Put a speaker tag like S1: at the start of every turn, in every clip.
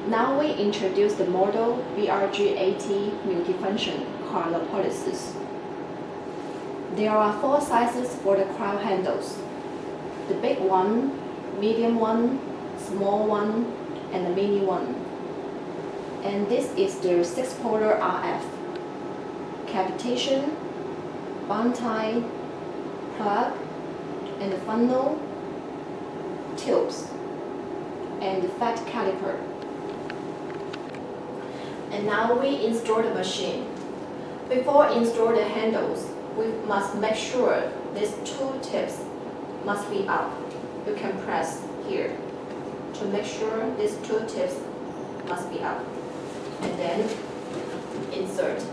S1: Now we introduce the model BRG80 Multifunction Cryolipolysis. There are 4 sizes for the cryo handles: the big one, medium one, small one, and the mini one. And this is the 6-polar RF, cavitation, bond tie, plug, and the funnel, tubes, and the fat caliper. And now we install the machine. Before install the handles, we must make sure these 2 tips must be up. You can press here to make sure these 2 tips must be up. And then insert.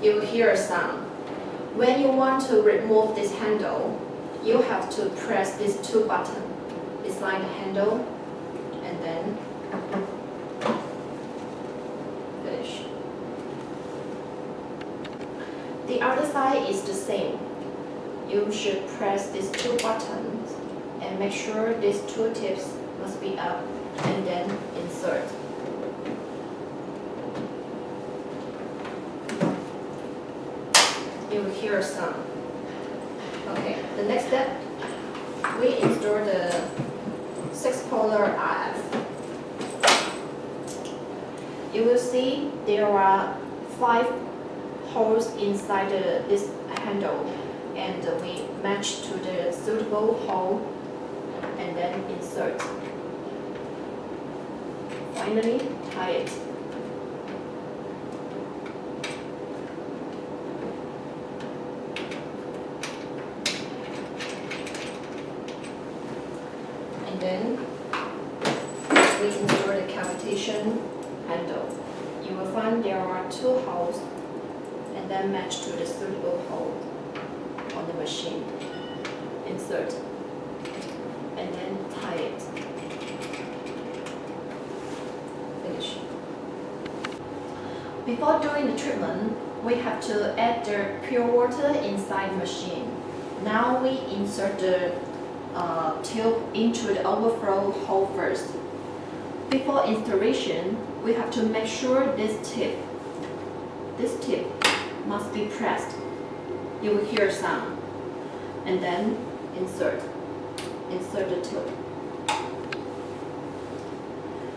S1: You will hear a sound. When you want to remove this handle, you have to press these 2 buttons beside the handle and then finish. The other side is the same. You should press these 2 buttons and make sure these 2 tips must be up and then insert. You will hear a sound. Okay, the next step, we install the 6-polar RF. You will see there are 5 holes inside this handle, and we match to the suitable hole and then insert. Finally, tie it. And then we install the cavitation handle. You will find there are 2 holes and then match to the suitable hole on the machine. Insert and then tie it. Finish. Before doing the treatment, we have to add the pure water inside the machine. Now we insert the tube into the overflow hole first. Before installation, we have to make sure this tip must be pressed. You will hear a sound. And then insert the tube.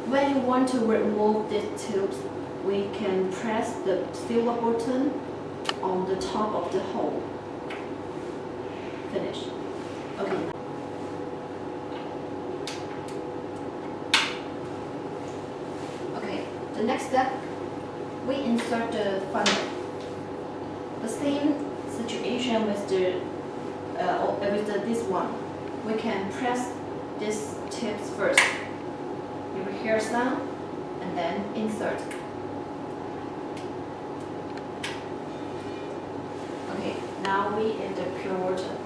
S1: When you want to remove these tubes, we can press the silver button on the top of the hole. Finish. Okay. Okay, the next step, we insert the funnel. The same situation with this one. We can press these tips first. You will hear a sound and then insert. Okay, now we add the pure water.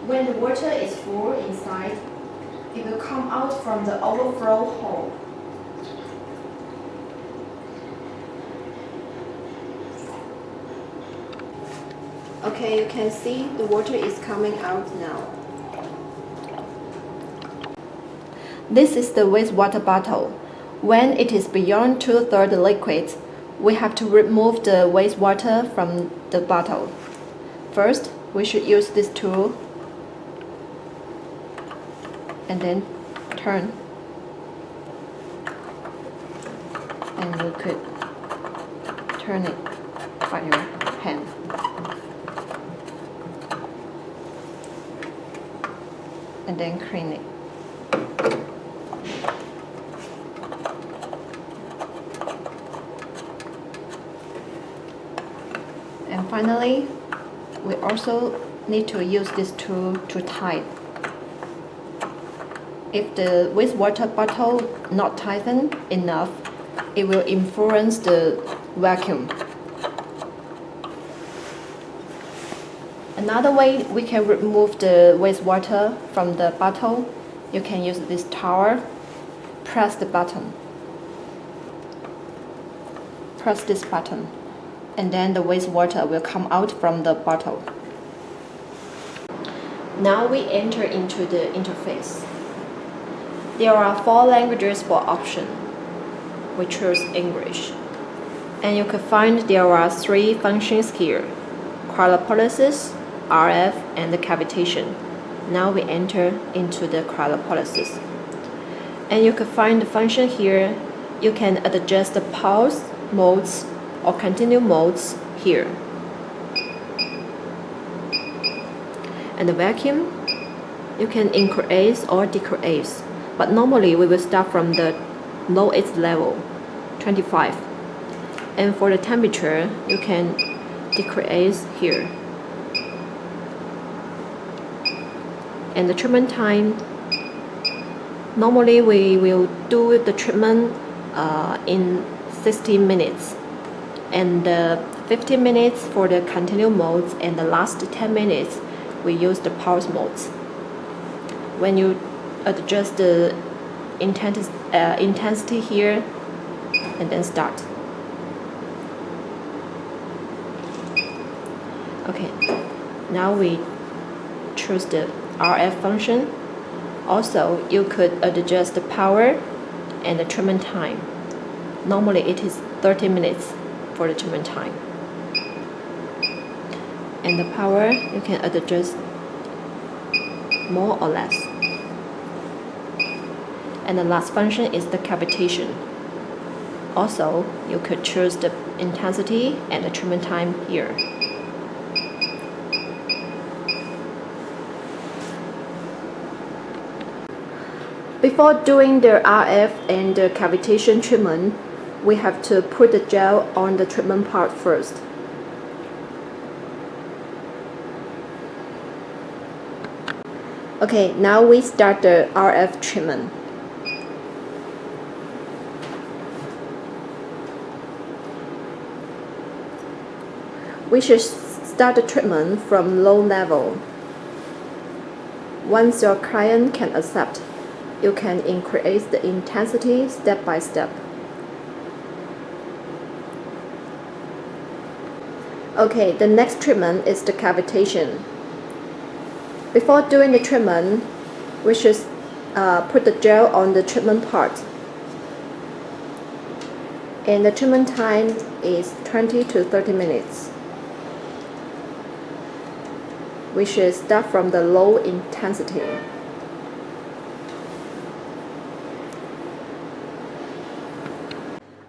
S1: When the water is full inside, it will come out from the overflow hole. Okay, you can see the water is coming out now. This is the wastewater bottle. When it is beyond 2/3 liquid, we have to remove the wastewater from the bottle. First, we should use this tool and then turn. And you could turn it by your hand. And then clean it. And finally, we also need to use this tool to tie. If the wastewater bottle not tightened enough, it will influence the vacuum. Another way we can remove the wastewater from the bottle, you can use this towel, press the button. Press this button, and then the wastewater will come out from the bottle. Now we enter into the interface. There are 4 languages for option. We choose English. And you can find there are 3 functions here: cryolipolysis, RF, and the cavitation. Now we enter into the cryolipolysis. And you can find the function here. You can adjust the pulse modes or continue modes here. And the vacuum, you can increase or decrease, but normally we will start from the lowest level, 25. And for the temperature, you can decrease here. And the treatment time, normally we will do the treatment in 60 minutes, and 15 minutes for the continuous modes, and the last 10 minutes we use the pulse modes. When you adjust the intensity here, and then start. Okay, now we choose the RF function. Also, you could adjust the power and the treatment time. Normally it is 30 minutes for the treatment time. And the power, you can adjust more or less. And the last function is the cavitation. Also, you could choose the intensity and the treatment time here. Before doing the RF and the cavitation treatment, we have to put the gel on the treatment part first. Okay, now we start the RF treatment. We should start the treatment from low level. Once your client can accept, you can increase the intensity step by step. Okay, the next treatment is the cavitation. Before doing the treatment, we should put the gel on the treatment part. And the treatment time is 20 to 30 minutes. We should start from the low intensity.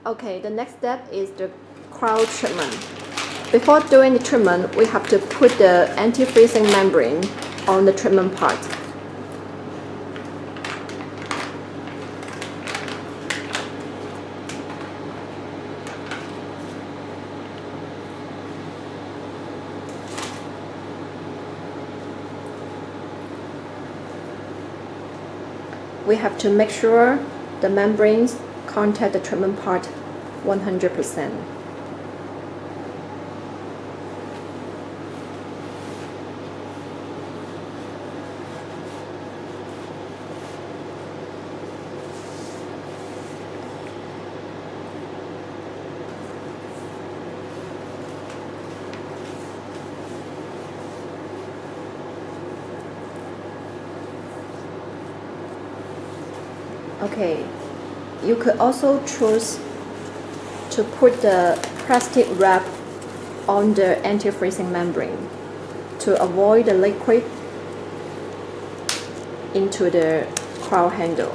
S1: Okay, the next step is the cryo treatment. Before doing the treatment, we have to put the anti-freezing membrane on the treatment part. We have to make sure the membranes contact the treatment part 100%. Okay, you could also choose to put the plastic wrap on the anti-freezing membrane to avoid the liquid into the cryo handle.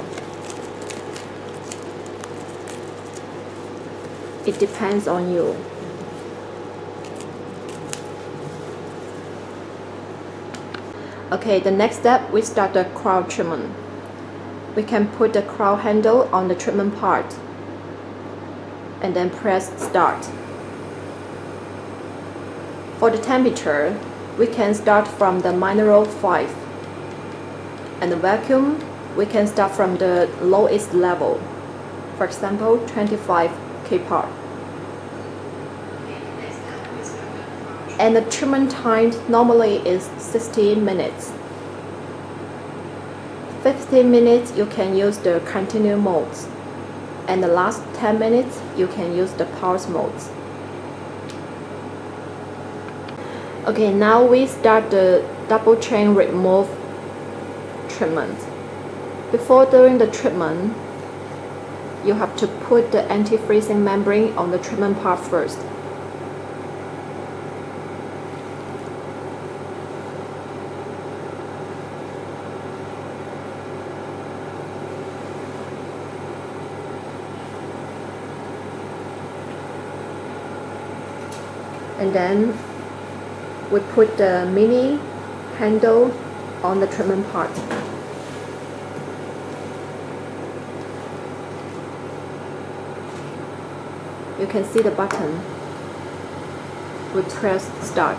S1: It depends on you. Okay, the next step, we start the cryo treatment. We can put the cryo handle on the treatment part and then press start. For the temperature, we can start from the -5, and the vacuum, we can start from the lowest level, for example 25 kPa. And the treatment time normally is 60 minutes. 15 minutes you can use the continuous modes, and the last 10 minutes you can use the pulse modes. Okay, now we start the double chain remove treatment. Before doing the treatment, you have to put the anti-freezing membrane on the treatment part first. And then we put the mini handle on the treatment part. You can see the button. We press start.